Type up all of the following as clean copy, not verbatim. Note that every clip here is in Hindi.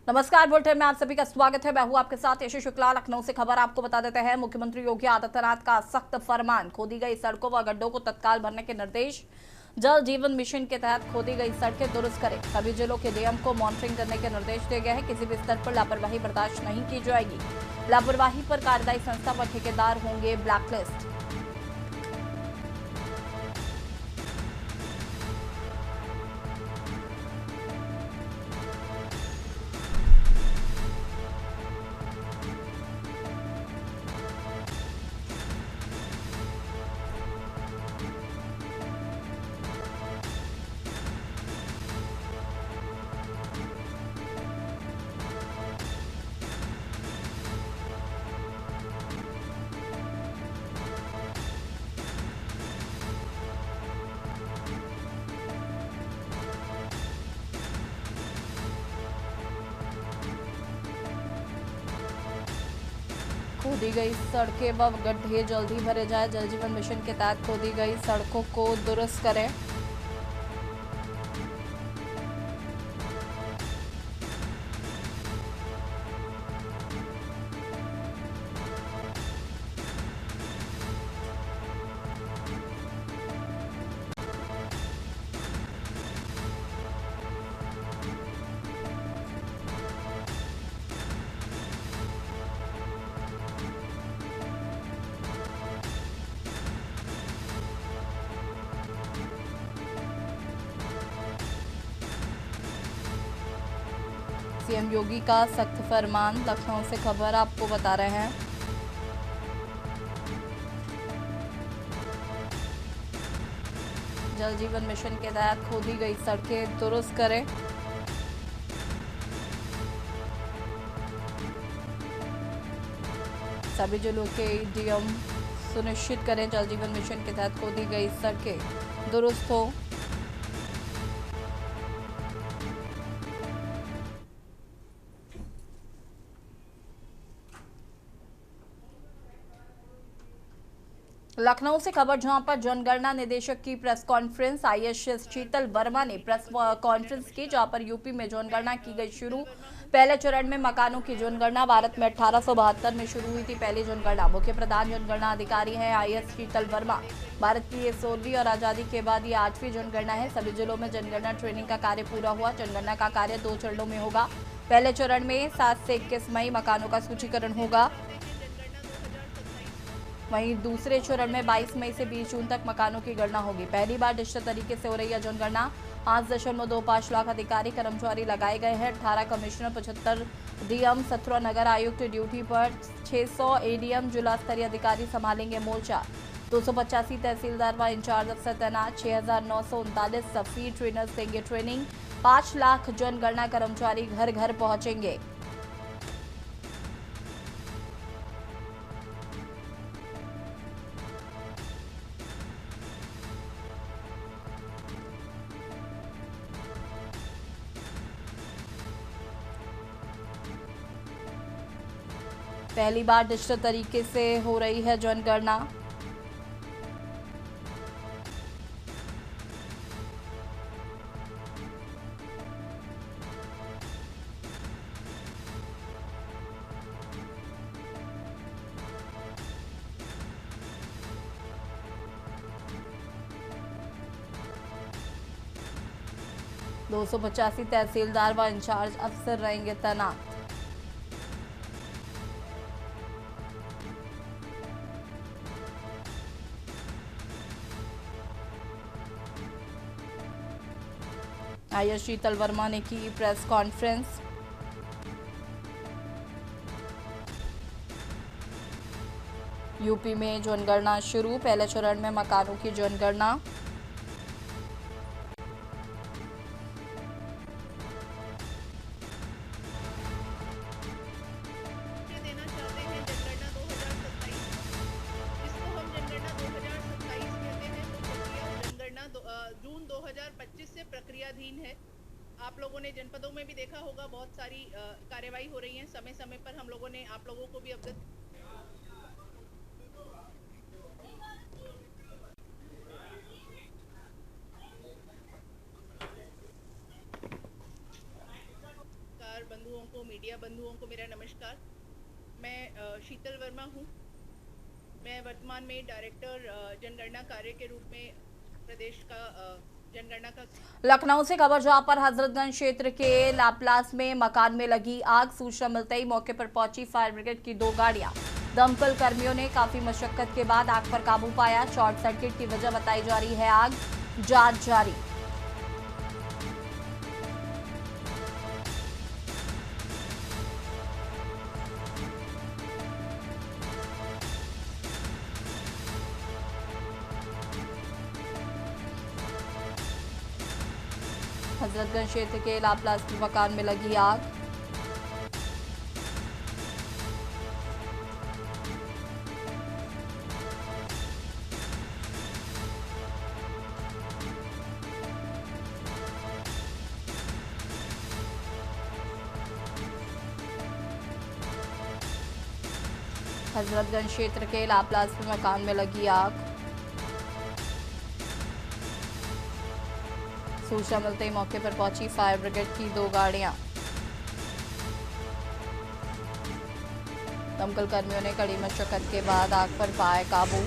नमस्कार। बुलेटिन में आप सभी का स्वागत है। मैं हूं आपके साथ यशु शुक्ला। लखनऊ से खबर आपको बता देते हैं। मुख्यमंत्री योगी आदित्यनाथ का सख्त फरमान, खोदी गई सड़कों व गड्ढों को तत्काल भरने के निर्देश। जल जीवन मिशन के तहत खोदी गई सड़कें दुरुस्त करें। सभी जिलों के डीएम को मॉनिटरिंग करने के निर्देश दिए गए हैं। किसी भी स्तर पर लापरवाही बर्दाश्त नहीं की जाएगी। लापरवाही पर कार्यदायी संस्था व ठेकेदार होंगे ब्लैकलिस्ट। खोदी गई सड़कें व गड्ढे जल्द ही भरे जाए। जल जीवन मिशन के तहत खोदी गई सड़कों को दुरुस्त करें। सीएम योगी का सख्त फरमान, लखनऊ से खबर आपको बता रहे हैं। जल जीवन मिशन के तहत खोदी गई सड़कें दुरुस्त करें। सभी जिलों के डीएम सुनिश्चित करें जल जीवन मिशन के तहत खोदी गई सड़कें दुरुस्त हो। लखनऊ से खबर, जहां पर जनगणना निदेशक की प्रेस कॉन्फ्रेंस। आईएएस शीतल वर्मा ने प्रेस कॉन्फ्रेंस की, जहां पर यूपी में जनगणना की गई शुरू। पहले चरण में मकानों की जनगणना भारत में 1872 में शुरू हुई थी पहली जनगणना। मुख्य प्रधान जनगणना अधिकारी हैं आईएएस शीतल वर्मा। भारत की ये 16वीं और आजादी के बाद ये 8वीं जनगणना है। सभी जिलों में जनगणना ट्रेनिंग का कार्य पूरा हुआ। जनगणना का कार्य 2 चरणों में होगा। पहले चरण में 7 से 21 मई मकानों का सूचीकरण होगा। वहीं दूसरे चरण में 22 मई से 20 जून तक मकानों की गणना होगी। पहली बार डिजिटल तरीके से हो रही है जनगणना। 5.25 लाख अधिकारी कर्मचारी लगाए गए हैं। 18 कमिश्नर, 75 डीएम, 17 नगर आयुक्त ड्यूटी पर। 600 एडीएम जिला स्तरीय अधिकारी संभालेंगे मोर्चा। 285 तहसीलदार व इंचार्ज अफसर तैनात। 6,939 फील्ड ट्रेनर्स देंगे ट्रेनिंग। 5 लाख जनगणना कर्मचारी घर घर पहुंचेंगे। पहली बार डिजिटल तरीके से हो रही है जनगणना। दो 285 तहसीलदार व इंचार्ज अफसर रहेंगे तैनात। आईएएस शीतल वर्मा ने की प्रेस कॉन्फ्रेंस। यूपी में जनगणना शुरू। पहले चरण में मकानों की जनगणना। देना चाहते हैं जनगणना 2027, जिसको हम जनगणना 2027 कहते हैं। तो प्रक्रिया जनगणना जून 2025 से प्रक्रियाधीन है। आप लोगों ने जनपदों में भी देखा होगा, बहुत सारी कार्यवाही हो रही है। समय समय पर हम लोगों ने आप लोगों को भी अवगत बंधुओं को, मीडिया बंधुओं को मेरा नमस्कार। मैं शीतल वर्मा हूँ। मैं वर्तमान में डायरेक्टर जनगणना कार्य के रूप में प्रदेश का जनगणना का। लखनऊ से खबर जहां पर हजरतगंज क्षेत्र के लापलास में मकान में लगी आग, सूचना मिलते ही मौके पर पहुंची फायर ब्रिगेड की 2 गाड़ियां। दमकल कर्मियों ने काफी मशक्कत के बाद आग पर काबू पाया। शॉर्ट सर्किट की वजह बताई जा रही है आग, जांच जारी। हजरतगंज क्षेत्र के लापलास के मकान में लगी आग। हजरतगंज क्षेत्र के लापलास के मकान में लगी आग। सूचना मिलते ही मौके पर पहुंची फायर ब्रिगेड की 2 गाड़ियां। दमकल कर्मियों ने कड़ी मशक्कत के बाद आग पर पाया काबू।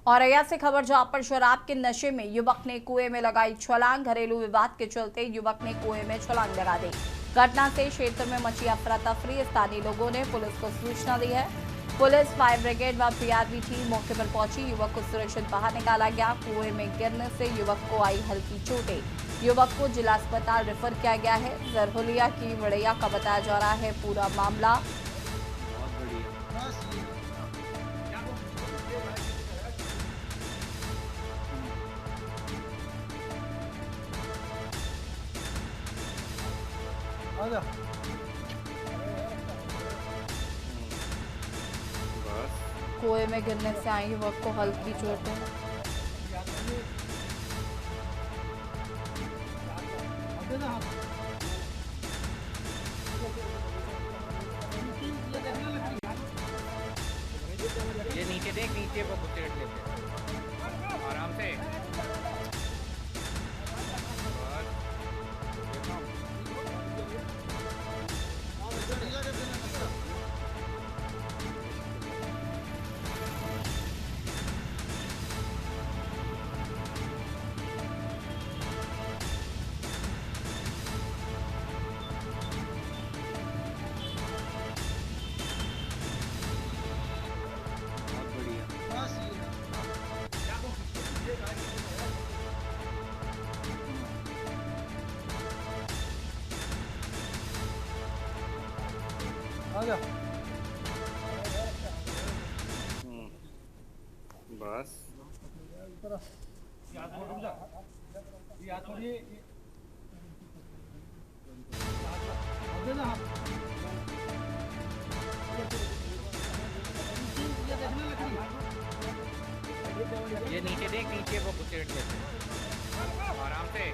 औरैया से खबर जहां पर शराब के नशे में युवक ने कुएं में लगाई छलांग। घरेलू विवाद के चलते युवक ने कुएं में छलांग लगा दी। घटना से क्षेत्र में मची अफरा तफरी। स्थानीय लोगों ने पुलिस को सूचना दी है। पुलिस, फायर ब्रिगेड व पीआरवी टीम मौके पर पहुंची। युवक को सुरक्षित बाहर निकाला गया। कुएं में गिरने से युवक को आई हल्की चोटें। युवक को जिला अस्पताल रेफर किया गया है। जरहुलिया की वड़ैया का बताया जा रहा है पूरा मामला। कुएं में गिरने से आई युवक को हल्की चोटें। ये नीचे देख, नीचे वो बुलेट लेते आराम से। बस ये नीचे देख, नीचे वो बुलेट लेते आराम से।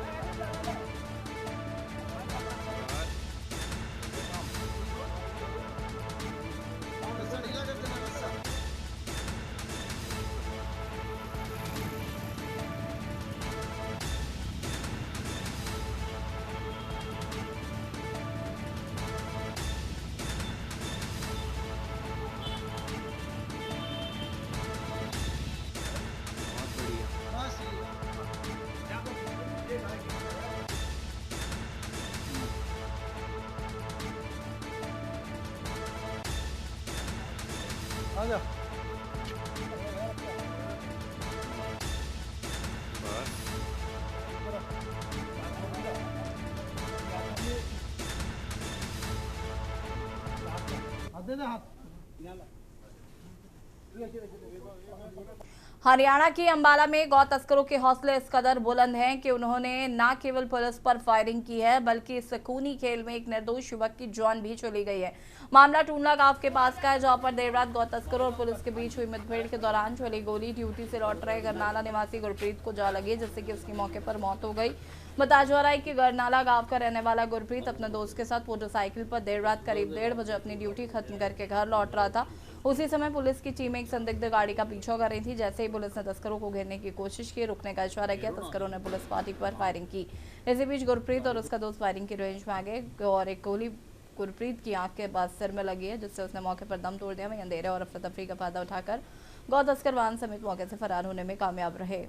आजा बस हरियाणा के अंबाला में गौ तस्करों के हौसले इस कदर बुलंद हैं कि उन्होंने न केवल पुलिस पर फायरिंग की है बल्कि इस खूनी खेल में एक निर्दोष युवक की जान भी चली गई है। मामला टूंडला गांव के पास का है, जहां पर देर रात गौ तस्करों और पुलिस के बीच हुई मुठभेड़ के दौरान चली गोली ड्यूटी से लौट रहे गरनाला निवासी गुरप्रीत को जा लगी, जिससे कि उसकी मौके पर मौत हो गई। बताया जा रहा है कि गरनाला गांव का रहने वाला गुरप्रीत अपने दोस्त के साथ मोटरसाइकिल पर देर रात करीब 1:30 बजे अपनी ड्यूटी खत्म करके घर लौट रहा था। उसी समय पुलिस की टीम एक संदिग्ध गाड़ी का पीछा कर रही थी। जैसे ही पुलिस ने तस्करों को घेरने की कोशिश की, रुकने का इशारा किया, तस्करों ने पुलिस पार्टी पर फायरिंग की। इसी बीच गुरप्रीत और उसका दोस्त फायरिंग की रेंज में आ गए और एक गोली गुरप्रीत की आंख के पास सिर में लगी है, जिससे उसने मौके पर दम तोड़ दिया। वहीं अंधेरे और अफरा तफरी का फायदा उठाकर गौ तस्कर वाहन समेत मौके से फरार होने में कामयाब रहे।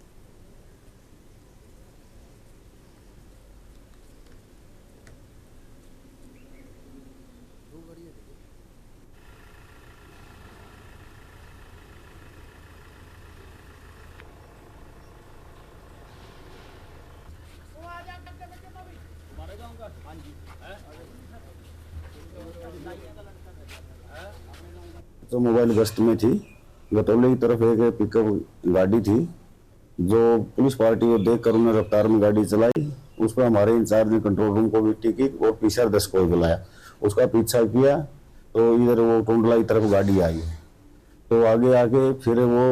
तो मोबाइल गश्त में थी। गतौली की तरफ एक पिकअप गाड़ी थी जो पुलिस पार्टी को देखकर उन्होंने रफ्तार में गाड़ी चलाई। उस पर हमारे इंचार्ज ने कंट्रोल रूम को भी टिकी और पीछे 10 को बुलाया, उसका पीछा किया तो इधर वो टुंडला की तरफ गाड़ी आई, तो आगे आके फिर वो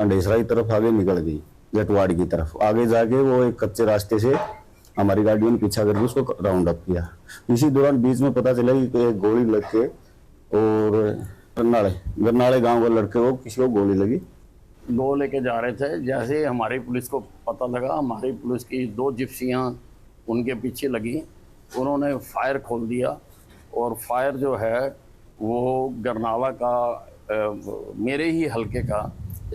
अंडेसरा की तरफ आगे निकल गई, जटवाड़ी की तरफ। आगे जाके वो एक कच्चे रास्ते से हमारी गाड़ियों ने पीछा करके उसको राउंड अप किया। इसी दौरान बीच में पता चला कि एक गोली लग के और गरनाले गांव के लड़के को किसी को गोली लगी। दो लेके जा रहे थे, जैसे हमारी पुलिस को पता लगा, हमारी पुलिस की 2 जिप्सियां उनके पीछे लगी, उन्होंने फायर खोल दिया और फायर जो है वो गरनाला का मेरे ही हलके का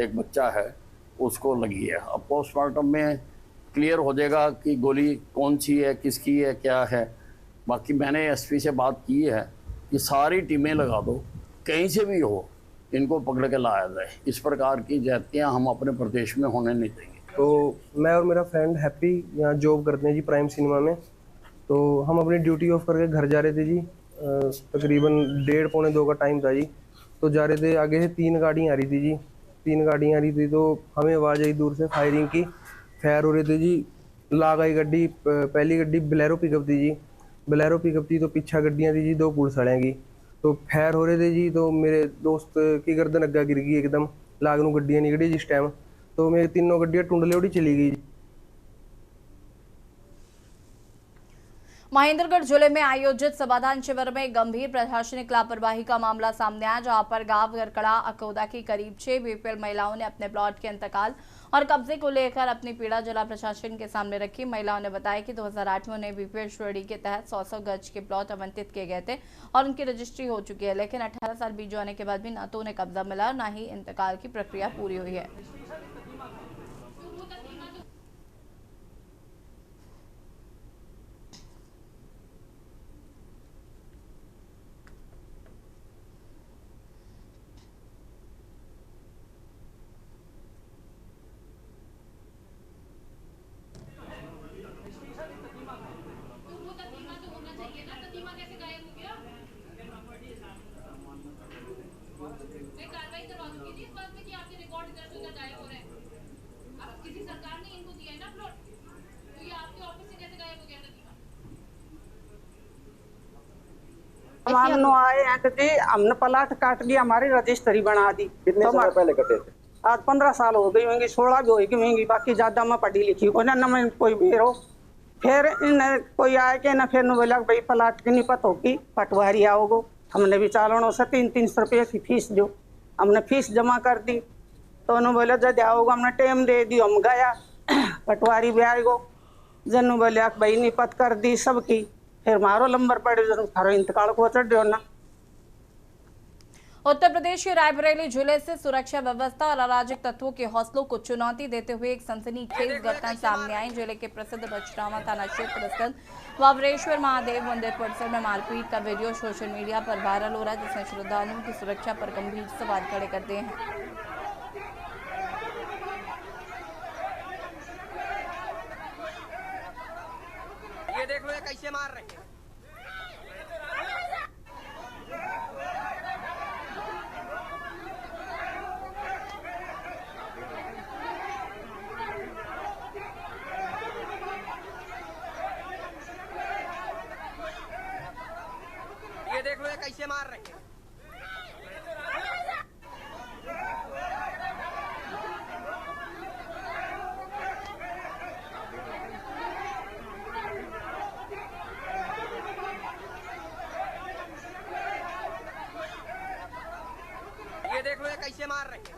एक बच्चा है उसको लगी है। अब पोस्टमार्टम में क्लियर हो जाएगा कि गोली कौन सी है, किसकी है, क्या है। बाकी मैंने एसपी से बात की है कि सारी टीमें लगा दो, कहीं से भी हो इनको पकड़ के लाया जाए। इस प्रकार की ज्यादतियाँ हम अपने प्रदेश में होने नहीं देंगे। तो मैं और मेरा फ्रेंड हैप्पी यहाँ जॉब करते हैं जी प्राइम सिनेमा में। तो हम अपनी ड्यूटी ऑफ करके घर जा रहे थे जी, तकरीबन 1:30 पौने 2 का टाइम था जी। तो जा रहे थे, आगे से 3 गाड़ियाँ आ रही थी जी, 3 गाड़ियाँ आ रही थी। तो हमें आवाज़ आई दूर से फायरिंग की, फायर हो रहे थे जी। लाग आई गड्डी, पहली गड्डी बलेरो पिकअप थी जी, बलेरो पिकअप थी। तो पीछा गड्डियाँ थी जी 2 पुलिस वालें। तो फायर हो रहे थे जी, तो मेरे दोस्त की गर्दन अग्गा गिर गई एकदम, लाग नू गड्डियाँ निकली जिस टाइम। तो मेरी 3 गड्डियाँ टुंडले उड़ी चली गई। महेंद्रगढ़ जिले में आयोजित समाधान शिविर में गंभीर प्रशासनिक लापरवाही का मामला सामने आया, जहां पर गांव गरकड़ा अकोदा की करीब 6 बीपीएल महिलाओं ने अपने प्लॉट के इंतकाल और कब्जे को लेकर अपनी पीड़ा जिला प्रशासन के सामने रखी। महिलाओं ने बताया कि 2008 में उन्हें बीपीएल श्रेणी के तहत 100 गज के प्लॉट आवंटित किए गए थे और उनकी रजिस्ट्री हो चुकी है, लेकिन 18 साल बीत जाने के बाद भी न तो उन्हें कब्जा मिला, न ही इंतकाल की प्रक्रिया पूरी हुई है। हम आए हैं तो जी हमने प्लाट काट दिया, हमारी रजिस्ट्री बना दी। कितने तो समय पहले कटे थे? आज 15 साल हो गई होंगी, 16 भी होगी होंगी। बाकी ज्यादा मैं पढ़ी लिखी को ना मैं कोई भेरो। फिर इन कोई आए के ना फिर बोला भाई प्लाट की निपत होगी, पटवारी आओगो। हमने भी चालानों से 300 रुपये की फीस दो, हमने फीस जमा कर दी। तो उन्होंने बोला जब आओगे हमने टाइम दे दी। हम गया, पटवारी भी आएगो, जनु बोले भाई निपत कर दी सबकी। फिर मारो लंबर पड़े थारो इंतकाल को चढ़ ना। उत्तर प्रदेश के रायबरेली जिले से सुरक्षा व्यवस्था और अराजक तत्वों के हौसलों को चुनौती देते हुए एक सनसनीखेज घटना सामने आई। जिले के प्रसिद्ध बछरावा थाना क्षेत्र स्थित वावरेश्वर महादेव मंदिर परिसर में मारपीट का वीडियो सोशल मीडिया पर वायरल हो रहा है, जिसमें श्रद्धालुओं की सुरक्षा पर गंभीर सवाल खड़े कर दिए हैं। ये देखो ये कैसे मार रहे हैं। देख लो ये कैसे मार रहे हैं। ये देख लो ये कैसे मार रहे हैं।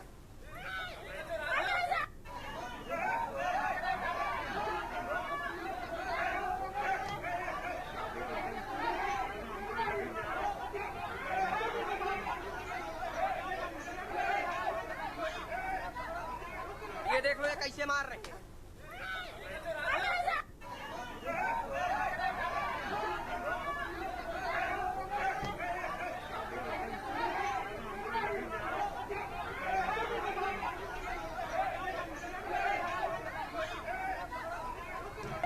ये देख लो ये कैसे मार रहे हैं।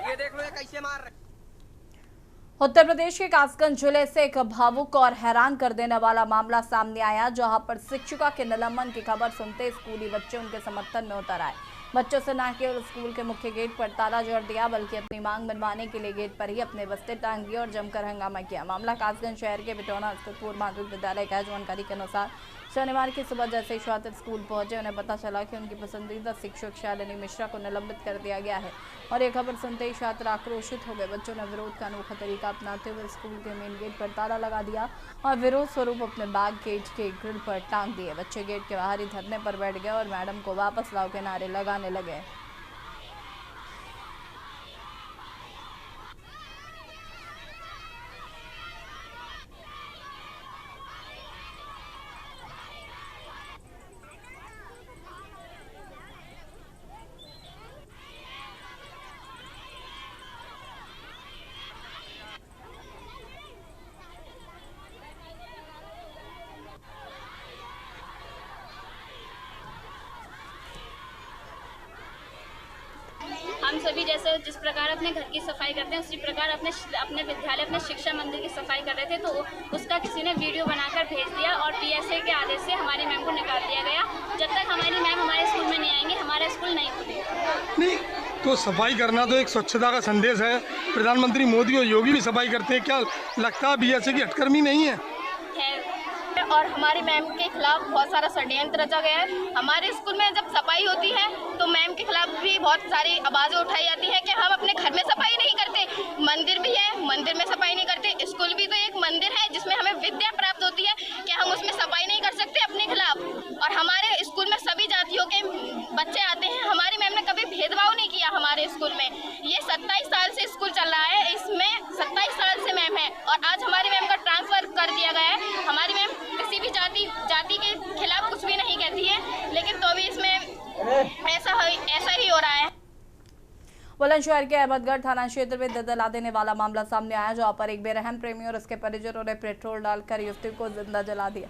ये देख लो ये कैसे मार रहे हैं। उत्तर प्रदेश के कासगंज जिले से एक भावुक और हैरान कर देने वाला मामला सामने आया, जहां पर शिक्षिका के निलंबन की खबर सुनते स्कूली बच्चे उनके समर्थन में उतर आए। बच्चों से न केवल स्कूल के मुख्य गेट पर ताला जोड़ दिया, बल्कि अपनी मांग मनवाने के लिए गेट पर ही अपने बस्ते टांग दिए और जमकर हंगामा किया। मामला कासगंज शहर के बिटौना स्थित पूर्व माध्यमिक विद्यालय का है। जानकारी के अनुसार शनिवार की सुबह जैसे ही छात्र स्कूल पहुंचे, उन्हें पता चला कि उनकी पसंदीदा शिक्षक शालिनी मिश्रा को निलंबित कर दिया गया है और यह खबर सुनते ही छात्र आक्रोशित हो गए। बच्चों ने विरोध का अनोखा तरीका अपनाते हुए स्कूल के मेन गेट पर ताला लगा दिया और विरोध स्वरूप अपने बैग गेट के ग्रिल पर टांग दिए। बच्चे गेट के बाहर ही धरने पर बैठ गए और मैडम को वापस लाओ के नारे लगाने लगे। हम सभी जैसे जिस प्रकार अपने घर की सफाई करते हैं, उसी प्रकार अपने विद्यालय अपने शिक्षा मंदिर की सफाई कर रहे थे, तो उसका किसी ने वीडियो बनाकर भेज दिया और पीएसए के आदेश से हमारी मैम को निकाल दिया गया। जब तक हमारी मैम हमारे स्कूल में नहीं आएंगे, हमारा स्कूल नहीं खुलेगा। नहीं तो सफाई करना तो एक स्वच्छता का संदेश है। प्रधानमंत्री मोदी और योगी भी सफाई करते हैं, क्या लगता है बीएसए की हटकर्मी नहीं है? और हमारी मैम के खिलाफ बहुत सारा षड्यंत्र रचा गया है। हमारे स्कूल में जब सफाई होती है तो मैम के खिलाफ भी बहुत सारी आवाज़ें उठाई जाती है कि हम अपने घर में सफाई नहीं करते, मंदिर भी है, मंदिर में सफाई नहीं करते, स्कूल भी तो एक मंदिर है जिसमें हमें विद्या प्राप्त होती है, कि हम उसमें सफाई नहीं कर सकते अपने खिलाफ। और हमारे स्कूल में सभी जातियों के बच्चे आते हैं, हमारी मैम ने कभी भेदभाव नहीं किया हमारे स्कूल में। ये 27 साल से स्कूल चल रहा है, इसमें 27 साल से मैम है और आज हमारी मैम का ट्रांसफर कर दिया गया है। हमारी मैम किसी भी जाति के खिलाफ कुछ भी नहीं कहती है, लेकिन तो भी इसमें ऐसा ही हो रहा है। बुलंदशहर के अहमदगढ़ थाना क्षेत्र में दलदला देने वाला मामला सामने आया, जहां पर एक बेरहम प्रेमी और उसके परिजनों ने पेट्रोल डालकर युवती को जिंदा जला दिया।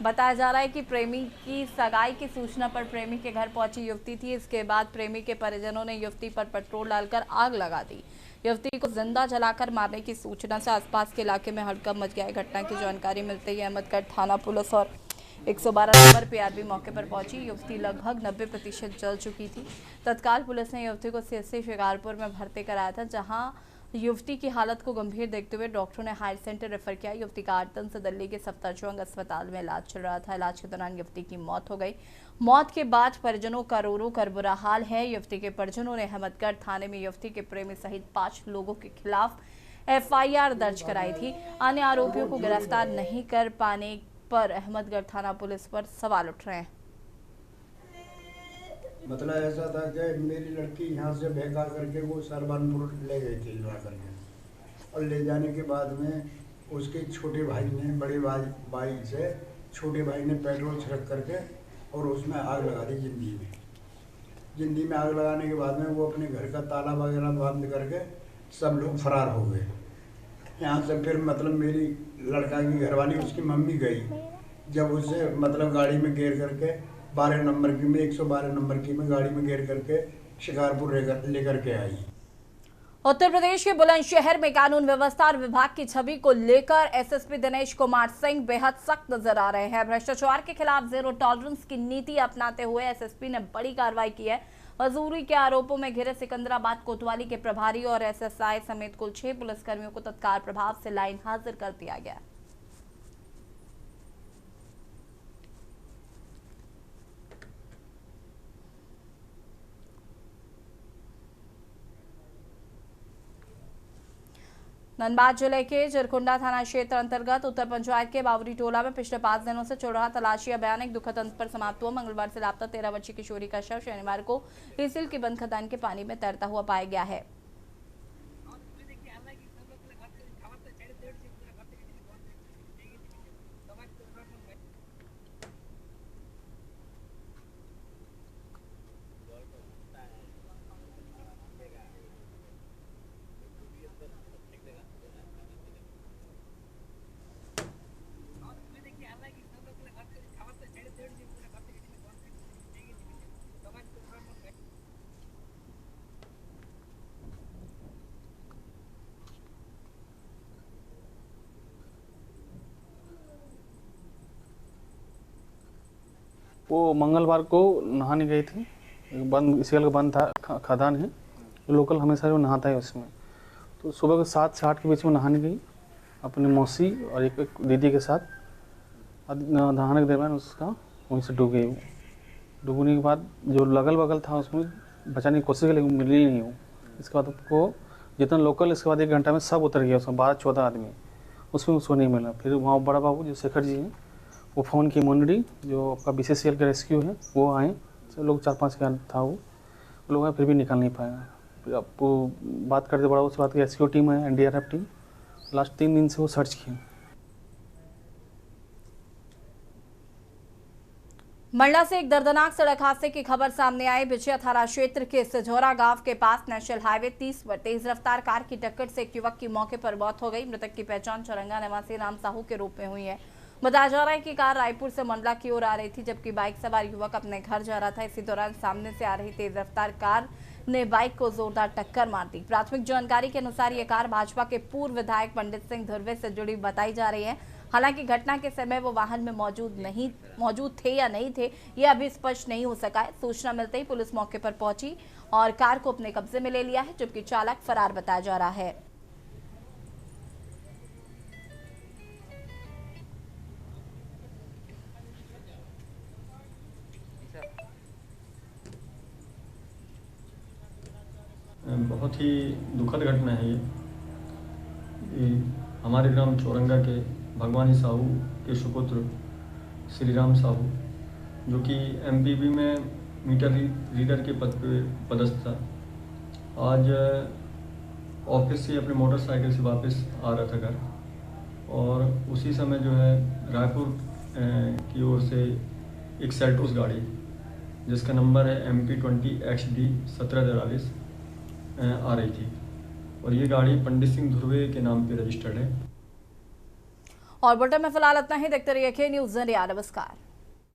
बताया जा रहा है कि प्रेमी की सगाई की सूचना पर प्रेमी के घर पहुंची युवती थी। इसके बाद प्रेमी के परिजनों ने युवती पर पेट्रोल डालकर आग लगा दी। युवती को जिंदा जलाकर मारने की सूचना से आसपास के इलाके में हड़कंप मच गया। घटना की जानकारी मिलते ही अहमदगढ़ थाना पुलिस और 112 नंबर पीआरबी मौके पर पहुंची। युवती लगभग 90% जल चुकी थी। तत्काल पुलिस ने युवती को सीएससी शिकारपुर में भर्ती कराया था, जहां युवती की हालत को गंभीर देखते हुए डॉक्टरों ने हायर सेंटर रेफर किया। युवती का आर्तन से दिल्ली के सफदरजंग अस्पताल में इलाज चल रहा था। इलाज के दौरान युवती की मौत हो गई। मौत के बाद परिजनों का रो कर बुरा हाल है। युवती के परिजनों ने अहमदगढ़ थाने में युवती के प्रेमी सहित 5 लोगों के खिलाफ एफआईआर दर्ज कराई थी। अन्य आरोपियों को गिरफ्तार नहीं कर पाने पर अहमदगढ़ थाना पुलिस पर सवाल उठ रहे हैं। मतलब ऐसा था कि मेरी लड़की यहाँ से भगा करके वो सरबानपुर ले गई थी लड़ा करके, और ले जाने के बाद में उसके छोटे भाई ने बड़े भाई से छोटे भाई ने पेट्रोल छिड़क करके और उसमें आग लगा दी जिंदी में आग लगाने के बाद में वो अपने घर का ताला वगैरह बंद करके सब लोग फरार हो गए यहाँ से। फिर मतलब मेरी लड़का की घरवाली उसकी मम्मी गई, जब उसे मतलब गाड़ी में घेर करके 12 नंबर की में 112 नंबर की में गाड़ी में घेर करके शिकारपुर लेकर के आई। उत्तर प्रदेश के बुलंदशहर में कानून व्यवस्था और विभाग की छवि को लेकर एसएसपी दिनेश कुमार सिंह बेहद सख्त नजर आ रहे हैं। भ्रष्टाचार के खिलाफ जीरो टॉलरेंस की नीति अपनाते हुए एसएसपी ने बड़ी कार्रवाई की है। मजदूरी के आरोपों में घिरे सिकंदराबाद कोतवाली के प्रभारी और एसएसआई समेत कुल 6 पुलिसकर्मियों को तत्काल प्रभाव से लाइन हाजिर कर दिया गया। धनबाद जिले के जरकुंडा थाना क्षेत्र अंतर्गत उत्तर पंचायत के बावरी टोला में पिछले 5 दिनों से चल रहा तलाशी अभियान एक दुखद अंत पर समाप्त हुआ। मंगलवार से लापता 13 वर्षीय किशोरी का शव शनिवार को तहसील की बंद खदान के पानी में तैरता हुआ पाया गया है। वो मंगलवार को नहाने गई थी, बंद इसी का बंद था, खदान है लोकल, हमेशा जो नहाता है उसमें। तो सुबह को 7 से 8 के बीच में नहाने गई अपनी मौसी और एक दीदी के साथ। नहाने के दरमियान उसका वहीं से डूब गई। डूबने के बाद जो लगल बगल था उसमें बचाने की कोशिश की, लेकिन मिली नहीं हो। इसके बाद उसको जितना लोकल, इसके बाद 1 घंटा में सब उतर गया उसमें, 12-14 आदमी, उसमें उसको नहीं मिला। फिर वहाँ बड़ा बाबू जो शेखर जी हैं, वो फ़ोन की मुंडरी जो आपका BCCL का रेस्क्यू है वो आए, सब लोग 4-5 का था, वो लोग आए, फिर भी निकाल नहीं पाया। फिर आपको बात करते बड़ा उसके बाद रेस्क्यू टीम है, NDRF टीम, लास्ट 3 दिन से वो सर्च किए। मंडला से एक दर्दनाक सड़क हादसे की खबर सामने आई। बिछिया थाना क्षेत्र के सिझौरा गांव के पास नेशनल हाईवे 30 पर तेज रफ्तार कार की टक्कर से एक युवक की मौके पर मौत हो गई। मृतक की पहचान चौरंगा निवासी राम साहू के रूप में हुई है। बताया जा रहा है कि कार रायपुर से मंडला की ओर आ रही थी, जबकि बाइक सवार युवक अपने घर जा रहा था। इसी दौरान सामने से आ रही तेज रफ्तार कार ने बाइक को जोरदार टक्कर मार दी। प्राथमिक जानकारी के अनुसार ये कार भाजपा के पूर्व विधायक पंडित सिंह धुर्वे से जुड़ी बताई जा रही है। हालांकि घटना के समय वो वाहन में मौजूद थे या नहीं थे, ये अभी स्पष्ट नहीं हो सका है। सूचना मिलते ही पुलिस मौके पर पहुंची और कार को अपने कब्जे में ले लिया है, जबकि चालक फरार बताया जा रहा है। बहुत ही दुखद घटना है ये हमारे ग्राम चौरंगा के भगवानी साहू के सुपुत्र श्री राम साहू, जो कि MPB में मीटर रीडर के पद पे पदस्थ था, आज ऑफिस से अपने मोटरसाइकिल से वापस आ रहा था घर, और उसी समय जो है रायपुर की ओर से एक सेल्टोस गाड़ी जिसका नंबर है MP20XD 1743 आ रही थी, और ये गाड़ी पंडित सिंह धुर्वे के नाम पे रजिस्टर्ड है। और बुलेटिन में फिलहाल इतना ही। देखते रहिए K News इंडिया। नमस्कार।